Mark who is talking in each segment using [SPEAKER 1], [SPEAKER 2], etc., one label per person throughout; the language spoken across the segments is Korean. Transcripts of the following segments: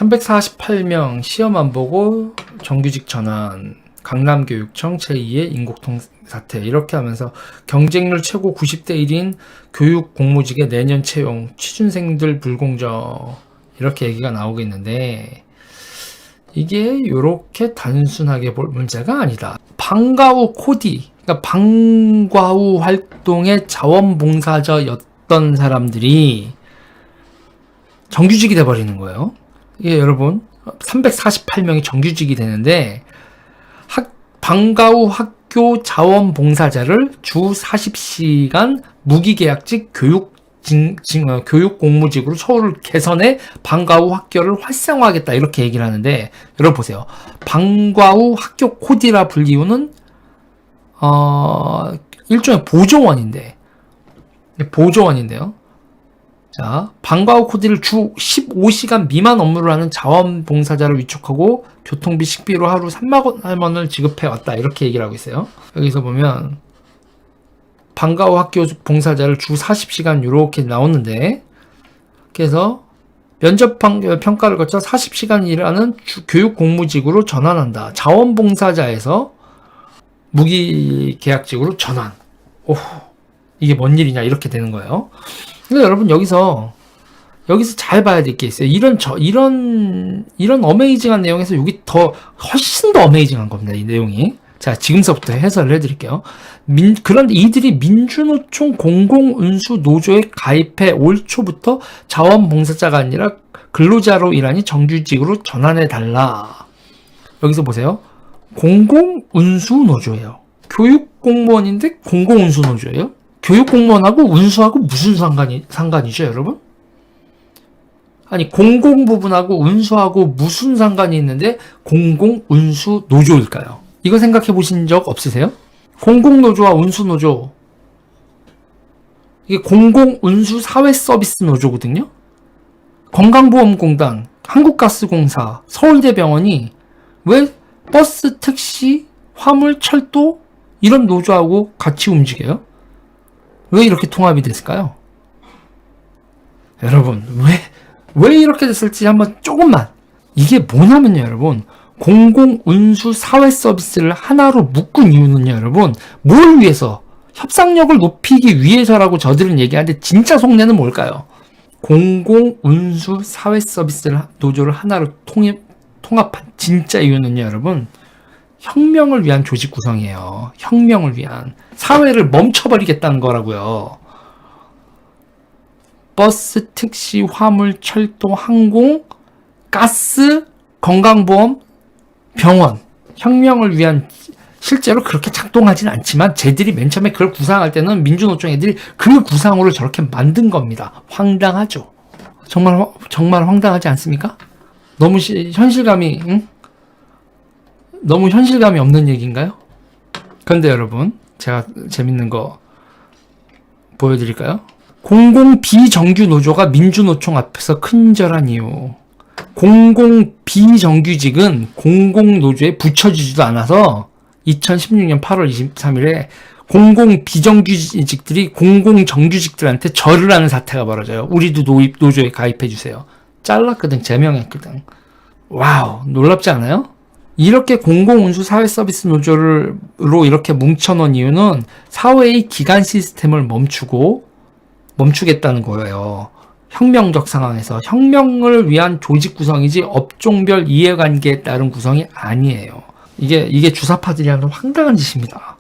[SPEAKER 1] 348명 시험 안 보고 정규직 전환, 강남교육청 제2의 인곡통 사태, 이렇게 하면서 경쟁률 최고 90대 1인 교육 공무직의 내년 채용, 취준생들 불공정, 이렇게 얘기가 나오고 있는데, 이게 요렇게 단순하게 볼 문제가 아니다. 방과 후 코디, 그러니까 방과 후 활동의 자원봉사자였던 사람들이 정규직이 돼버리는 거예요. 이게 여러분 348명이 정규직이 되는데, 방과 후 학교 자원봉사자를 주 40시간 무기계약직 교육 공무직으로 처우를 개선해 방과 후 학교를 활성화하겠다, 이렇게 얘기를 하는데, 여러분 보세요. 방과 후 학교 코디라 불리우는 일종의 보조원인데요. 자, 방과 후 코디를 주 15시간 미만 업무를 하는 자원봉사자를 위촉하고 교통비 식비로 하루 3만 원을 지급해왔다, 이렇게 얘기를 하고 있어요. 여기서 보면 방과 후 학교 봉사자를 주 40시간 이렇게 나오는데, 그래서 면접 평가를 거쳐 40시간 일하는 교육 공무직으로 전환한다. 자원봉사자에서 무기계약직으로 전환. 오, 이게 뭔 일이냐, 이렇게 되는 거예요. 근데 여러분 여기서 잘 봐야 될 게 있어요. 이런 어메이징한 내용에서 여기 훨씬 더 어메이징한 겁니다, 이 내용이. 자, 지금서부터 해설을 해드릴게요. 그런데 이들이 민주노총 공공운수노조에 가입해 올 초부터 자원봉사자가 아니라 근로자로 일하니 정규직으로 전환해달라. 여기서 보세요. 공공운수노조예요. 교육공무원인데 공공운수노조예요? 교육공무원하고 운수하고 무슨 상관이죠, 여러분? 아니, 공공부분하고 운수하고 무슨 상관이 있는데 공공운수노조일까요? 이거 생각해 보신 적 없으세요? 공공노조와 운수노조, 이게 공공운수사회서비스노조거든요? 건강보험공단, 한국가스공사, 서울대병원이 왜 버스, 택시, 화물, 철도 이런 노조하고 같이 움직여요? 왜 이렇게 통합이 됐을까요? 여러분, 왜 이렇게 됐을지 한번 조금만. 이게 뭐냐면요, 여러분. 공공운수 사회서비스를 하나로 묶은 이유는요, 여러분. 뭘 위해서? 협상력을 높이기 위해서라고 저들은 얘기하는데, 진짜 속내는 뭘까요? 공공운수 사회서비스를 노조를 하나로 통합한 진짜 이유는요, 여러분. 혁명을 위한 조직 구성이에요. 혁명을 위한. 사회를 멈춰버리겠다는 거라고요. 버스, 택시, 화물, 철도, 항공, 가스, 건강보험, 병원. 혁명을 위한, 실제로 그렇게 작동하진 않지만 쟤들이 맨 처음에 그걸 구상할 때는 민주노총 애들이 그 구상으로 저렇게 만든 겁니다. 황당하죠. 정말 황당하지 않습니까? 너무 현실감이, 응? 너무 현실감이 없는 얘기인가요? 그런데 여러분, 제가 재밌는 거 보여드릴까요? 공공 비정규 노조가 민주노총 앞에서 큰절한 이유. 공공 비정규직은 공공 노조에 붙여주지도 않아서 2016년 8월 23일에 공공 비정규직들이 공공 정규직들한테 절을 하는 사태가 벌어져요. 우리도 노조에 가입해주세요. 잘랐거든, 제명했거든. 와우, 놀랍지 않아요? 이렇게 공공운수 사회서비스 노조로 이렇게 뭉쳐놓은 이유는 사회의 기관 시스템을 멈추겠다는 거예요. 혁명적 상황에서. 혁명을 위한 조직 구성이지 업종별 이해관계에 따른 구성이 아니에요. 이게 주사파들이 하는 황당한 짓입니다.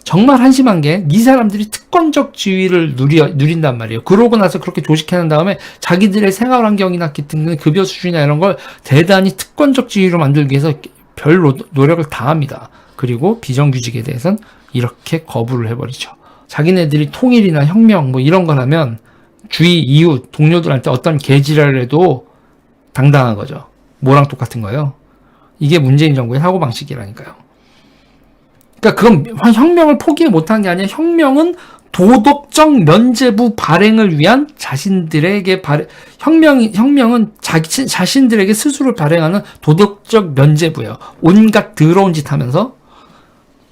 [SPEAKER 1] 정말 한심한 게, 이 사람들이 특권적 지위를 누린단 말이에요. 그러고 나서 그렇게 조직해낸 다음에 자기들의 생활환경이나 같은 급여 수준이나 이런 걸 대단히 특권적 지위로 만들기 위해서 별 노력을 다합니다. 그리고 비정규직에 대해서는 이렇게 거부를 해버리죠. 자기네들이 통일이나 혁명 뭐 이런 걸 하면 주위 이웃 동료들한테 어떤 개지랄을 해도 당당한 거죠. 뭐랑 똑같은 거예요. 이게 문재인 정부의 사고방식이라니까요. 그러니까 그건 혁명을 포기 못한 게 아니라, 혁명은 도덕적 면죄부 발행을 위한 자신들에게 혁명은 자신들에게 스스로 발행하는 도덕적 면죄부예요. 온갖 더러운 짓 하면서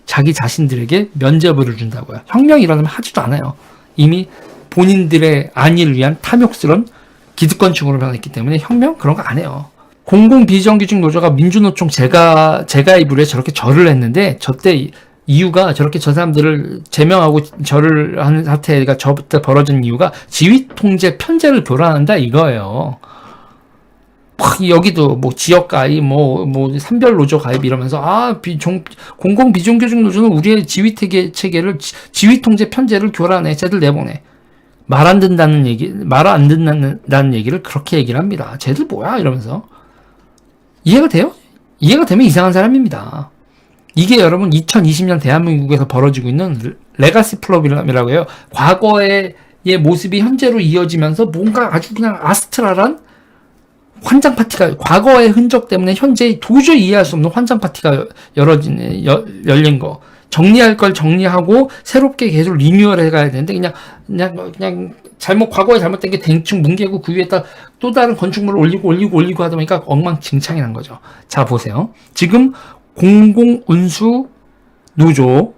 [SPEAKER 1] 자기 자신들에게 면죄부를 준다고요. 혁명이 일어나면 하지도 않아요. 이미 본인들의 안위를 위한 탐욕스러운 기득권층으로 변했기 때문에 혁명 그런 거 안 해요. 공공 비정규직 노조가 민주노총 재가입을 해 저렇게 절을 했는데, 저때 이유가 저렇게 저 사람들을 제명하고 절을 하는 사태가 저때 벌어진 이유가 지휘통제 편제를 교란한다 이거예요. 여기도 뭐 지역 가입, 뭐 산별 노조 가입 이러면서 공공 비정규직 노조는 우리의 지휘 체계를 지휘통제 편제를 교란해, 쟤들 내보내. 말 안 듣는다는 얘기를 그렇게 얘기를 합니다. 쟤들 뭐야 이러면서. 이해가 돼요? 이해가 되면 이상한 사람입니다. 이게 여러분 2020년 대한민국에서 벌어지고 있는 레가시 프로그램이라고 해요. 과거의 모습이 현재로 이어지면서 뭔가 아주 그냥 아스트랄한 환장 파티가, 과거의 흔적 때문에 현재 도저히 이해할 수 없는 환장 파티가 열린 거. 정리할 걸 정리하고 새롭게 계속 리뉴얼 해가야 되는데 그냥 과거에 잘못된 게 대충 뭉개고 그 위에다 또 다른 건축물을 올리고 하다 보니까 엉망진창이 난 거죠. 자, 보세요. 지금 공공운수 노조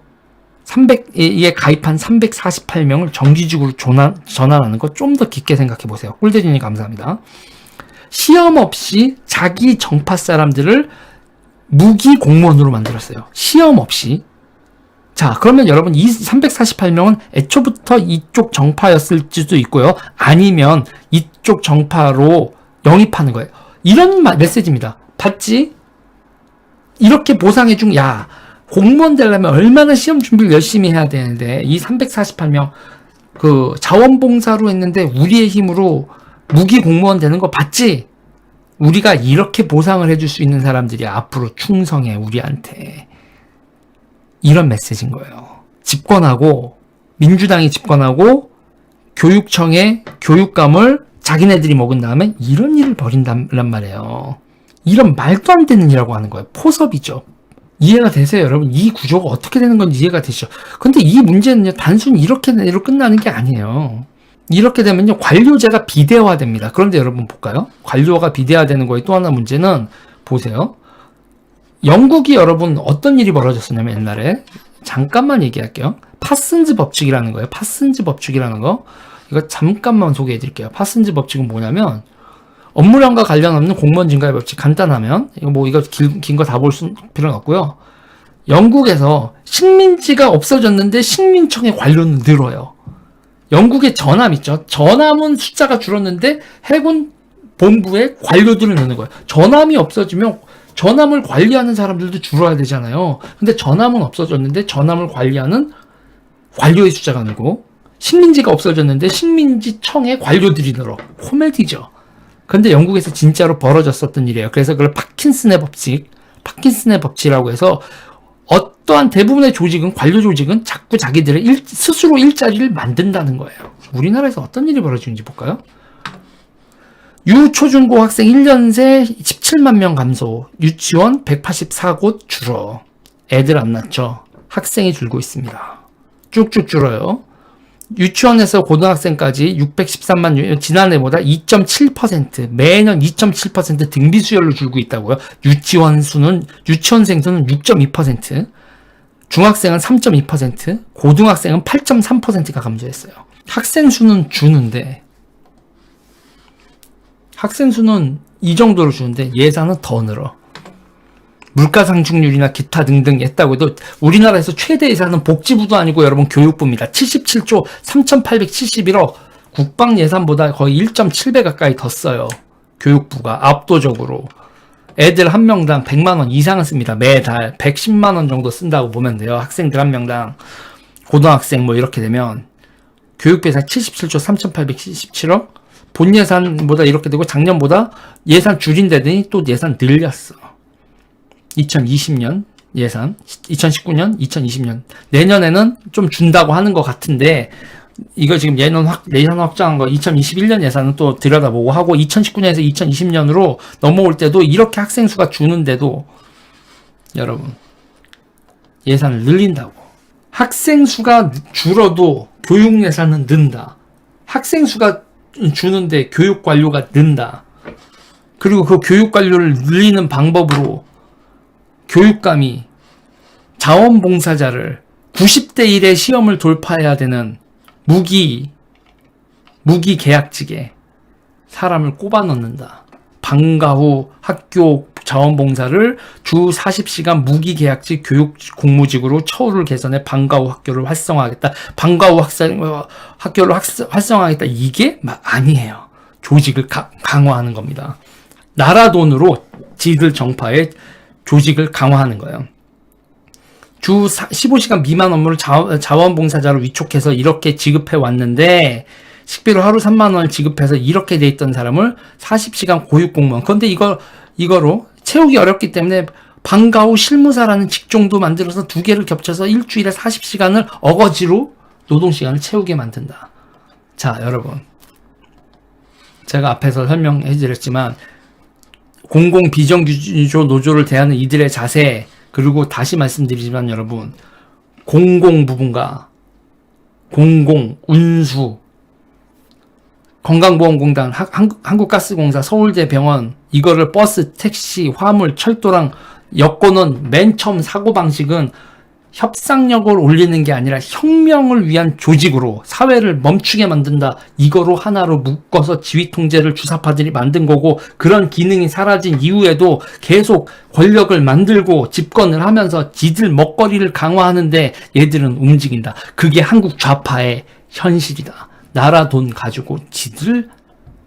[SPEAKER 1] 300에 가입한 348명을 정규직으로 전환하는 거 좀 더 깊게 생각해 보세요. 꿀대준님 감사합니다. 시험 없이 자기 정파 사람들을 무기 공무원으로 만들었어요. 시험 없이. 자, 그러면 여러분 이 348명은 애초부터 이쪽 정파였을지도 있고요. 아니면 이쪽 정파로 영입하는 거예요. 이런 메시지입니다. 봤지? 이렇게 보상해준, 공무원 되려면 얼마나 시험 준비를 열심히 해야 되는데, 이 348명, 자원봉사로 했는데, 우리의 힘으로 무기 공무원 되는 거 봤지? 우리가 이렇게 보상을 해줄 수 있는 사람들이 앞으로 충성해, 우리한테. 이런 메시지인 거예요. 민주당이 집권하고, 교육청의 교육감을 자기네들이 먹은 다음에 이런 일을 벌인단 말이에요. 이런 말도 안 되는 일이라고 하는 거예요. 포섭이죠. 이해가 되세요, 여러분? 이 구조가 어떻게 되는 건지 이해가 되시죠? 근데 이 문제는요, 단순히 이렇게로 끝나는 게 아니에요. 이렇게 되면요, 관료제가 비대화됩니다. 그런데 여러분 볼까요? 관료가 비대화되는 거에 또 하나 문제는, 보세요. 영국이 여러분 어떤 일이 벌어졌었냐면 옛날에, 잠깐만 얘기할게요. 파슨즈 법칙이라는 거예요. 파슨즈 법칙이라는 거. 이거 잠깐만 소개해 드릴게요. 파슨즈 법칙은 뭐냐면, 업무량과 관련 없는 공무원 증가의 법칙, 간단하면 이거 긴 거 다 볼 필요는 없고요. 영국에서 식민지가 없어졌는데 식민청의 관료는 늘어요. 영국의 전함 있죠. 전함은 숫자가 줄었는데 해군 본부에 관료들을 넣는 거예요. 전함이 없어지면 전함을 관리하는 사람들도 줄어야 되잖아요. 근데 전함은 없어졌는데 전함을 관리하는 관료의 숫자가 늘고, 식민지가 없어졌는데 식민지청의 관료들이 늘어. 코미디죠. 근데 영국에서 진짜로 벌어졌었던 일이에요. 그래서 그걸 파킨슨의 법칙이라고 해서, 어떠한 대부분의 조직은, 관료 조직은 자꾸 자기들의 스스로 일자리를 만든다는 거예요. 우리나라에서 어떤 일이 벌어지는지 볼까요? 유초중고 학생 1년 새 17만 명 감소, 유치원 184곳 줄어. 애들 안 낳죠. 학생이 줄고 있습니다. 쭉쭉 줄어요. 유치원에서 고등학생까지 613만, 지난해보다 2.7%, 매년 2.7% 등비 수열로 줄고 있다고요. 유치원생 수는 6.2%, 중학생은 3.2%, 고등학생은 8.3%가 감소했어요. 학생 수는 주는데, 학생 수는 이 정도로 주는데 예산은 더 늘어. 물가 상승률이나 기타 등등 했다고 해도 우리나라에서 최대 예산은 복지부도 아니고 여러분 교육부입니다. 77조 3,871억, 국방 예산보다 거의 1.7배 가까이 더 써요. 교육부가 압도적으로. 애들 한 명당 100만 원 이상은 씁니다. 매달 110만 원 정도 쓴다고 보면 돼요. 학생들 한 명당. 고등학생 이렇게 되면 교육부 예산 77조 3,877억, 본 예산보다 이렇게 되고 작년보다 예산 줄인다더니 또 예산 늘렸어. 2020년 예산, 2019년, 2020년. 내년에는 좀 준다고 하는 것 같은데, 이거 지금 예산 확장한 거 2021년 예산은 또 들여다보고 하고, 2019년에서 2020년으로 넘어올 때도 이렇게 학생 수가 주는데도, 여러분, 예산을 늘린다고. 학생 수가 줄어도 교육 예산은 는다. 학생 수가 주는데 교육 관료가 는다. 그리고 그 교육 관료를 늘리는 방법으로 교육감이 자원봉사자를 90대 1의 시험을 돌파해야 되는 무기 계약직에 사람을 꼽아 넣는다. 방과 후 학교 자원봉사를 주 40시간 무기계약직 교육 공무직으로 처우를 개선해 방과 후 학교를 활성화하겠다. 방과 후 학교를 활성화하겠다. 이게 아니에요. 조직을 강화하는 겁니다. 나라 돈으로 지들 정파의 조직을 강화하는 거예요. 주 15시간 미만 업무를 자원봉사자로 위촉해서 이렇게 지급해 왔는데, 식비로 하루 3만 원을 지급해서 이렇게 돼 있던 사람을 40시간 고육공무원. 그런데 이거로 채우기 어렵기 때문에 방과 후 실무사라는 직종도 만들어서 두 개를 겹쳐서 일주일에 40시간을 어거지로 노동시간을 채우게 만든다. 자, 여러분. 제가 앞에서 설명해 드렸지만, 공공 비정규조 노조를 대하는 이들의 자세, 그리고 다시 말씀드리지만 여러분, 공공 부분과 공공, 운수, 건강보험공단, 한국가스공사, 서울대병원, 이거를 버스, 택시, 화물, 철도랑 엮어놓은 맨 처음 사고방식은 협상력을 올리는 게 아니라 혁명을 위한 조직으로 사회를 멈추게 만든다. 이거로 하나로 묶어서 지휘통제를 주사파들이 만든 거고, 그런 기능이 사라진 이후에도 계속 권력을 만들고 집권을 하면서 지들 먹거리를 강화하는데 얘들은 움직인다. 그게 한국 좌파의 현실이다. 나라 돈 가지고 지들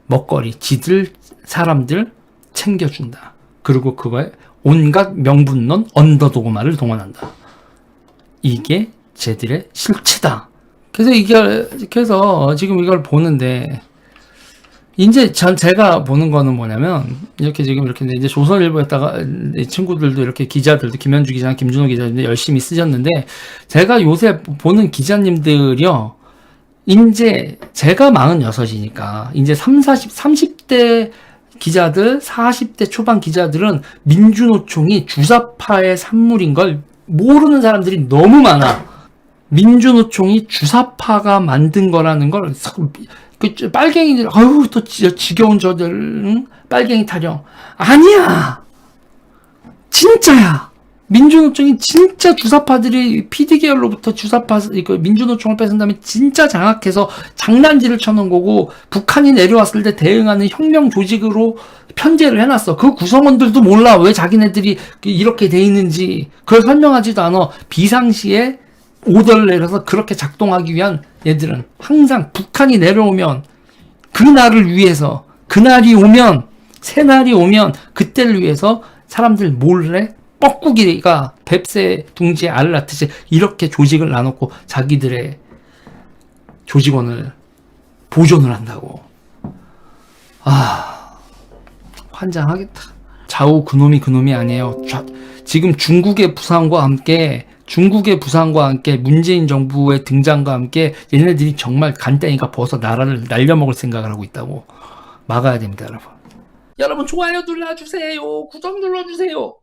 [SPEAKER 1] 먹거리, 지들 사람들 챙겨준다. 그리고 그거에 온갖 명분론 언더도그마를 동원한다. 이게 쟤들의 실체다. 그래서 지금 이걸 보는데, 이제 제가 보는 거는 뭐냐면, 이렇게 이제 조선일보에다가 친구들도 이렇게 기자들도, 김현주 기자, 김준호 기자들 열심히 쓰셨는데, 제가 요새 보는 기자님들이요, 이제 제가 46이니까, 이제 30대 기자들, 40대 초반 기자들은 민주노총이 주사파의 산물인 걸 모르는 사람들이 너무 많아. 민주노총이 주사파가 만든 거라는 걸, 빨갱이들, 아유, 또 지겨운 저들, 응? 빨갱이 타령. 아니야! 진짜야! 민주노총이 진짜 주사파들이 PD계열로부터 민주노총을 뺏은 다음에 진짜 장악해서 장난질을 쳐놓은 거고, 북한이 내려왔을 때 대응하는 혁명 조직으로 편제를 해놨어. 그 구성원들도 몰라. 왜 자기네들이 이렇게 돼 있는지. 그걸 설명하지도 않아. 비상시에 오더를 내려서 그렇게 작동하기 위한 얘들은 항상 북한이 내려오면 그날을 위해서, 그날이 오면, 새날이 오면 그때를 위해서 사람들 몰래 뻐꾸기가 뱁새 둥지에 알을 낳듯이 이렇게 조직을 나놓고 자기들의 조직원을 보존을 한다고. 환장하겠다. 좌우 그놈이 아니에요. 지금 중국의 부상과 함께 문재인 정부의 등장과 함께 얘네들이 정말 간땡이가 벗어 나라를 날려먹을 생각을 하고 있다고. 막아야 됩니다, 여러분. 여러분 좋아요 눌러주세요. 구독 눌러주세요.